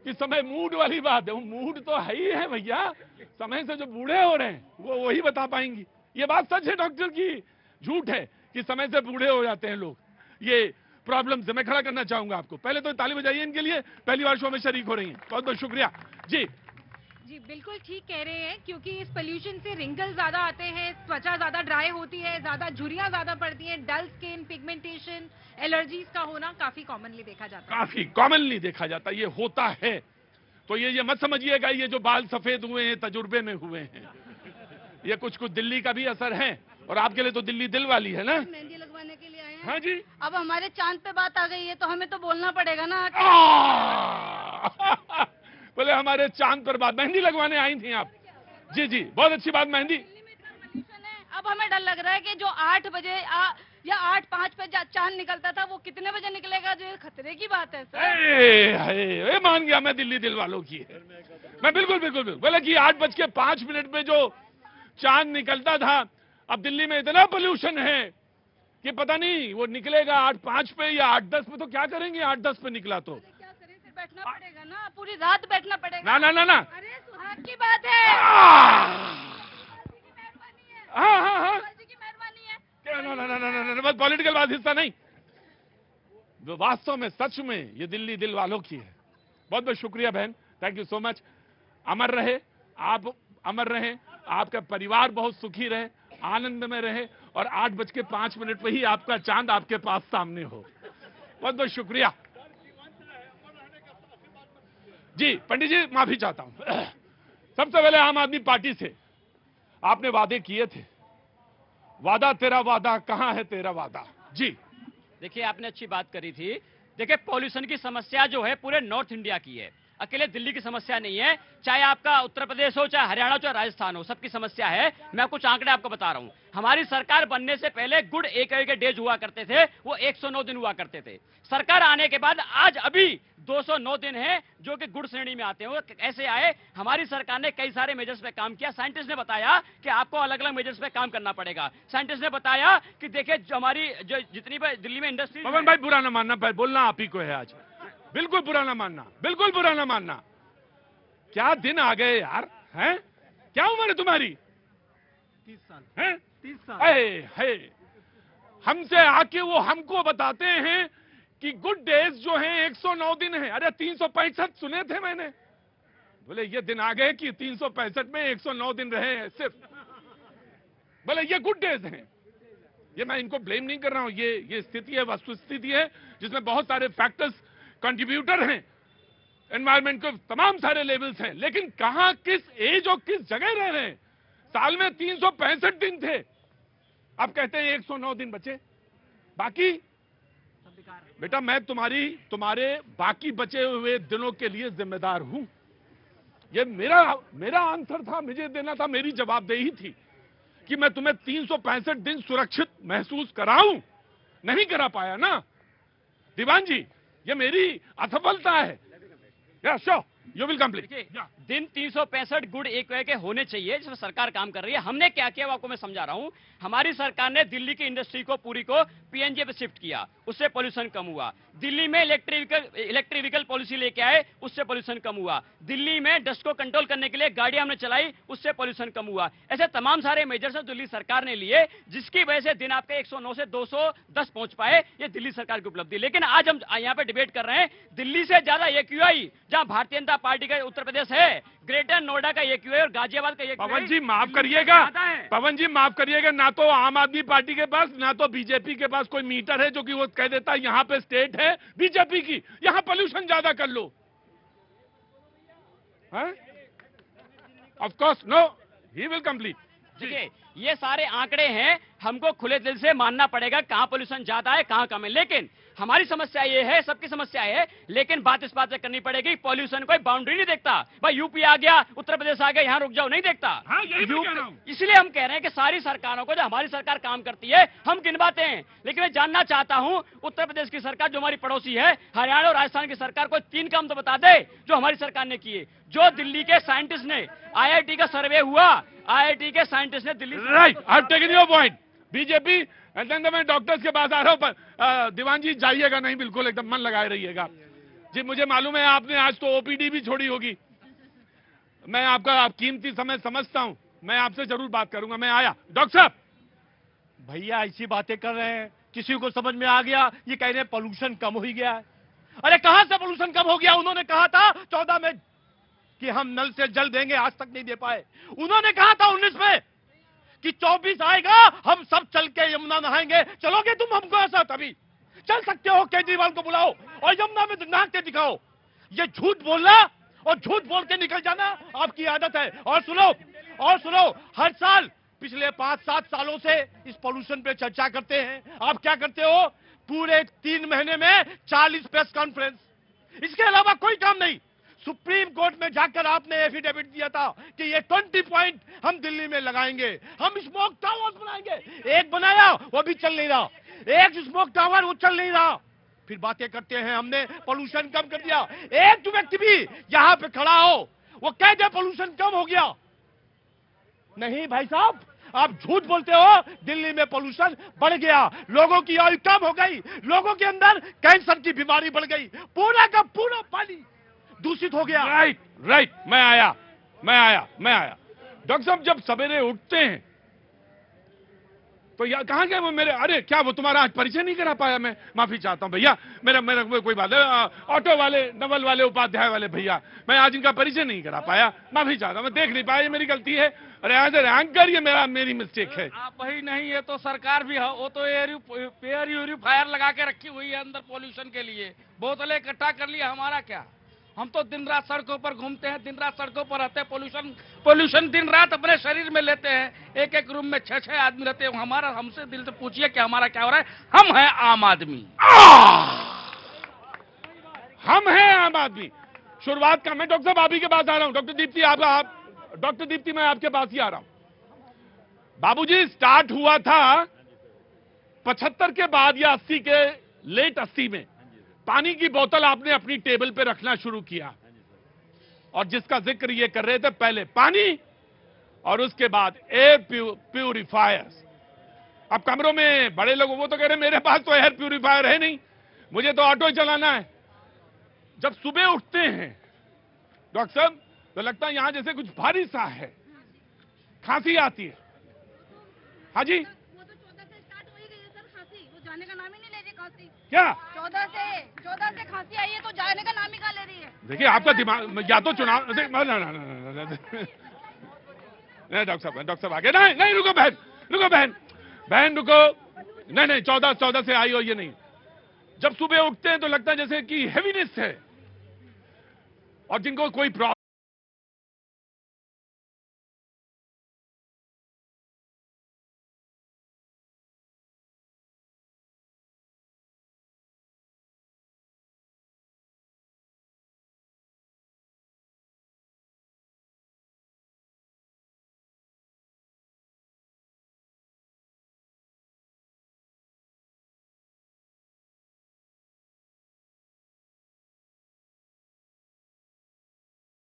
कि समय मूड वाली बात है, वो मूड तो है ही है भैया, समय से जो बूढ़े हो रहे हैं वो वही बता पाएंगी। ये बात सच है डॉक्टर की, झूठ है कि समय से बूढ़े हो जाते हैं लोग। ये प्रॉब्लम से मैं खड़ा करना चाहूंगा आपको। पहले तो ताली बजाइए इनके लिए, पहली बार शो में शरीक हो रही हैं, बहुत बहुत शुक्रिया जी। जी बिल्कुल ठीक कह रहे हैं, क्योंकि इस पोल्यूशन से रिंकल ज्यादा आते हैं, त्वचा ज्यादा ड्राई होती है, ज्यादा झुर्रियां ज्यादा पड़ती हैं, डल स्किन, पिगमेंटेशन, एलर्जीज का होना काफी कॉमनली देखा जाता है। काफी कॉमनली देखा जाता है, ये होता है। तो ये मत समझिएगा ये जो बाल सफेद हुए हैं तजुर्बे में हुए हैं, ये कुछ कुछ दिल्ली का भी असर है। और आपके लिए तो दिल्ली दिल वाली है ना। मेहंदी लगवाने के लिए आए हैं। हाँ जी। अब हमारे चांद पे बात आ गई है तो हमें तो बोलना पड़ेगा ना। बोले हमारे चांद पर बात, मेहंदी लगवाने आई थी आप? जी जी, बहुत अच्छी बात। मेहंदी, अब हमें डर लग रहा है कि जो 8 बजे या 8:05 पे चांद निकलता था वो कितने बजे निकलेगा, जो खतरे की बात है सर। मान गया मैं, दिल्ली दिल वालों की है। मैं बिल्कुल बिल्कुल बिल्कुल बोले कि 8:05 पे जो चांद निकलता था, अब दिल्ली में इतना पोल्यूशन है कि पता नहीं वो निकलेगा 8:05 पे या 8:10 पे। तो क्या करेंगे 8:10 पे निकला तो? क्या करें, फिर बैठना पड़ेगा ना, पूरी रात बैठना पड़ेगा। ना ना ना ना, अरे सुहाग की बात है। हाँ हाँ हाँ, की मेहरबानी है। ना ना ना ना ना, बस पॉलिटिकल बात हिस्सा नहीं, वास्तव में सच में ये दिल्ली दिल वालों की है। बहुत बहुत शुक्रिया बहन, थैंक यू सो मच। अमर रहे आप, अमर रहे, आपका परिवार बहुत सुखी रहे, आनंद में रहे, और 8:05 पे ही आपका चांद आपके पास सामने हो। बहुत बहुत शुक्रिया जी। पंडित जी माफी चाहता हूं। सबसे पहले आम आदमी पार्टी से आपने वादे किए थे, वादा तेरा वादा, कहां है तेरा वादा? जी देखिए, आपने अच्छी बात करी थी। देखिए, पॉल्यूशन की समस्या जो है पूरे नॉर्थ इंडिया की है, अकेले दिल्ली की समस्या नहीं है। चाहे आपका उत्तर प्रदेश हो, चाहे हरियाणा हो, चाहे राजस्थान हो, सबकी समस्या है। मैं कुछ आंकड़े आपको बता रहा हूं। हमारी सरकार बनने से पहले गुड AQI के डेज हुआ करते थे, वो 109 दिन हुआ करते थे। सरकार आने के बाद आज अभी 209 दिन है जो कि गुड श्रेणी में आते हैं। वो ऐसे आए, हमारी सरकार ने कई सारे मेजर्स पे काम किया। साइंटिस्ट ने बताया कि आपको अलग अलग मेजर्स पे काम करना पड़ेगा। साइंटिस्ट ने बताया कि देखिए, जो हमारी जो जितनी भी दिल्ली में इंडस्ट्री, पवन भाई बुरा ना मानना, भाई बोलना आप ही को है आज, बिल्कुल बुरा ना मानना, बिल्कुल बुरा ना मानना। क्या दिन आ गए यार, हैं? क्या उम्र है तुम्हारी? 30 साल हैं? 30 साल। है हमसे आके वो हमको बताते हैं कि गुड डेज जो हैं 109 दिन है। अरे 365 सुने थे मैंने। बोले ये दिन आ गए कि 365 में 109 दिन रहे हैं सिर्फ। बोले ये गुड डेज हैं। ये मैं इनको ब्लेम नहीं कर रहा हूं, ये स्थिति है, वस्तु स्थिति है, जिसमें बहुत सारे फैक्टर्स कंट्रीब्यूटर हैं, एनवायरमेंट के तमाम सारे लेवल्स हैं। लेकिन कहां, किस एज और किस जगह रह रहे हैं? साल में 365 दिन थे, अब कहते हैं 109 दिन बचे। बाकी बेटा मैं तुम्हारे बाकी बचे हुए दिनों के लिए जिम्मेदार हूं। ये मेरा आंसर था, मुझे देना था, मेरी जवाबदेही थी कि मैं तुम्हें 365 दिन सुरक्षित महसूस कराऊं। नहीं करा पाया ना दीवान जी, ये मेरी असफलता है। या श्योर यू विल कंप्लीट। दिन 365 गुड AQI के होने चाहिए, जिसमें सरकार काम कर रही है। हमने क्या किया वो आपको मैं समझा रहा हूं। हमारी सरकार ने दिल्ली की इंडस्ट्री को पूरी को PNG पे शिफ्ट किया, उससे पोल्यूशन कम हुआ। दिल्ली में इलेक्ट्रिक व्हीकल पॉलिसी लेके आए, उससे पोल्यूशन कम हुआ। दिल्ली में डस्ट को कंट्रोल करने के लिए गाड़ियां हमने चलाई, उससे पोल्यूशन कम हुआ। ऐसे तमाम सारे मेजर्स दिल्ली सरकार ने लिए, जिसकी वजह से दिन आपके 109 से 210 पहुंच पाए। ये दिल्ली सरकार की उपलब्धि। लेकिन आज हम यहाँ पे डिबेट कर रहे हैं, दिल्ली से ज्यादा AQI जहां भारतीय जनता पार्टी का उत्तर प्रदेश है, ग्रेटर नोएडा का AQI और गाजियाबाद का AQI। पवन जी माफ करिएगा, पवन जी माफ करिएगा, ना तो आम आदमी पार्टी के पास ना तो बीजेपी के पास कोई मीटर है जो कि वो कह देता है यहां पे स्टेट है बीजेपी की, यहां पोल्यूशन ज्यादा कर लो। Of course no, he will complete. देखिए, ये सारे आंकड़े हैं, हमको खुले दिल से मानना पड़ेगा कहां पोल्यूशन ज्यादा है, कहां कम है। लेकिन हमारी समस्या ये है, सबकी समस्या है, लेकिन बात इस बात से करनी पड़ेगी, पॉल्यूशन कोई बाउंड्री नहीं देखता। भाई यूपी आ गया, उत्तर प्रदेश आ गया, यहां रुक जाओ, नहीं देखता। हाँ, यही मैं कह रहा हूं। इसलिए हम कह रहे हैं कि सारी सरकारों को, जो हमारी सरकार काम करती है, हम गिनवाते हैं। लेकिन मैं जानना चाहता हूं, उत्तर प्रदेश की सरकार जो हमारी पड़ोसी है, हरियाणा और राजस्थान की सरकार को 3 काम तो बता दे जो हमारी सरकार ने किए। जो दिल्ली के साइंटिस्ट ने, IIT का सर्वे हुआ, IIT के साइंटिस्ट ने Delhi, right, I have taken your point. BJP and मैं डॉक्टर्स के पास आ रहा हूं, पर दीवान जी जाइएगा नहीं, बिल्कुल एकदम मन लगाए रहिएगा। जी मुझे मालूम है आपने आज तो ओपीडी भी छोड़ी होगी। मैं आपका कीमती समय समझता हूं, मैं आपसे जरूर बात करूंगा। मैं आया। डॉक्टर साहब, भैया ऐसी बातें कर रहे हैं, किसी को समझ में आ गया ये कह रहे हैं पोल्यूशन कम हो ही गया है। अरे कहां से पोल्यूशन कम हो गया? उन्होंने कहा था 14 में कि हम नल से जल देंगे, आज तक नहीं दे पाए। उन्होंने कहा था 19 में कि 24 आएगा हम सब चल के यमुना नहाएंगे। चलोगे तुम हमको साथ? अभी चल सकते हो, केजरीवाल को बुलाओ और यमुना में नहा के दिखाओ। ये झूठ बोलना और झूठ बोल के निकल जाना आपकी आदत है। और सुनो, हर साल पिछले 5-7 सालों से इस पोल्यूशन पे चर्चा करते हैं। आप क्या करते हो? पूरे 3 महीने में 40 प्रेस कॉन्फ्रेंस, इसके अलावा कोई काम नहीं। सुप्रीम कोर्ट में जाकर आपने एफिडेविट दिया था कि ये 20 पॉइंट हम दिल्ली में लगाएंगे, हम स्मोक टावर्स बनाएंगे। एक बनाया, वो भी चल नहीं रहा। एक स्मोक टावर, वो चल नहीं रहा। फिर बातें करते हैं हमने पोल्यूशन कम कर दिया। एक व्यक्ति भी यहां पे खड़ा हो वो कह दे पोल्यूशन कम हो गया? नहीं भाई साहब, आप झूठ बोलते हो। दिल्ली में पोल्यूशन बढ़ गया, लोगों की आयु कम हो गई, लोगों के अंदर कैंसर की बीमारी बढ़ गई, पूरा का पूरा पानी दूषित हो गया। राइट, मैं आया। डॉक्टर साहब, जब सवेरे उठते हैं तो यार कहां गए वो मेरे? अरे क्या वो तुम्हारा आज परिचय नहीं करा पाया? मैं माफी चाहता हूं भैया, मेरा कोई बात है। ऑटो वाले, नवल वाले, उपाध्याय वाले भैया, मैं आज इनका परिचय नहीं करा पाया, माफी चाहता हूं। मैं देख नहीं पाया, ये मेरी गलती है। अरे आज एंकर, ये मेरी मिस्टेक है। आप ही नहीं है तो सरकार भी है। वो तो एयर प्यूरिफायर लगा के रखी हुई है अंदर पोल्यूशन के लिए। बोतलें इकट्ठा कर लिया, हमारा क्या? हम तो दिन रात सड़कों पर घूमते हैं, दिन रात सड़कों पर रहते हैं। पोल्यूशन दिन रात अपने शरीर में लेते हैं। एक रूम में 6-6 आदमी रहते हैं। हमारा, हमसे दिल से पूछिए कि हमारा क्या हो रहा है? हम हैं आम आदमी। हम हैं आम आदमी। शुरुआत का मैं डॉक्टर साहब आप ही के पास आ रहा हूं। डॉक्टर दीप्ति, डॉक्टर दीप्ति, मैं आपके पास ही आ रहा हूं। बाबूजी, स्टार्ट हुआ था 75 के बाद या 80 के लेट 80 में पानी की बोतल आपने अपनी टेबल पे रखना शुरू किया, और जिसका जिक्र ये कर रहे थे, पहले पानी और उसके बाद एयर प्यूरिफायर्स। अब कमरों में बड़े लोग वो तो कह रहे मेरे पास तो एयर प्यूरिफायर है नहीं, मुझे तो ऑटो चलाना है। जब सुबह उठते हैं डॉक्टर साहब तो लगता है यहां जैसे कुछ भारी सा है, खांसी आती है। हाँ जी, वो तो 14 से स्टार्ट हो ही गई है सर खांसी, वो जाने का नाम ही नहीं ले रही खांसी। क्या 14 से खांसी आई है तो जाने का नाम ही कहा ले रही है। देखिए आपका दिमाग, या तो चुनाव नहीं डॉक्टर साहब आगे नहीं रुको बहन रुको। नहीं 14 से आई हो ये नहीं। जब सुबह उठते हैं तो लगता है जैसे कि हेवीनेस है, और जिनको कोई प्रॉब्लम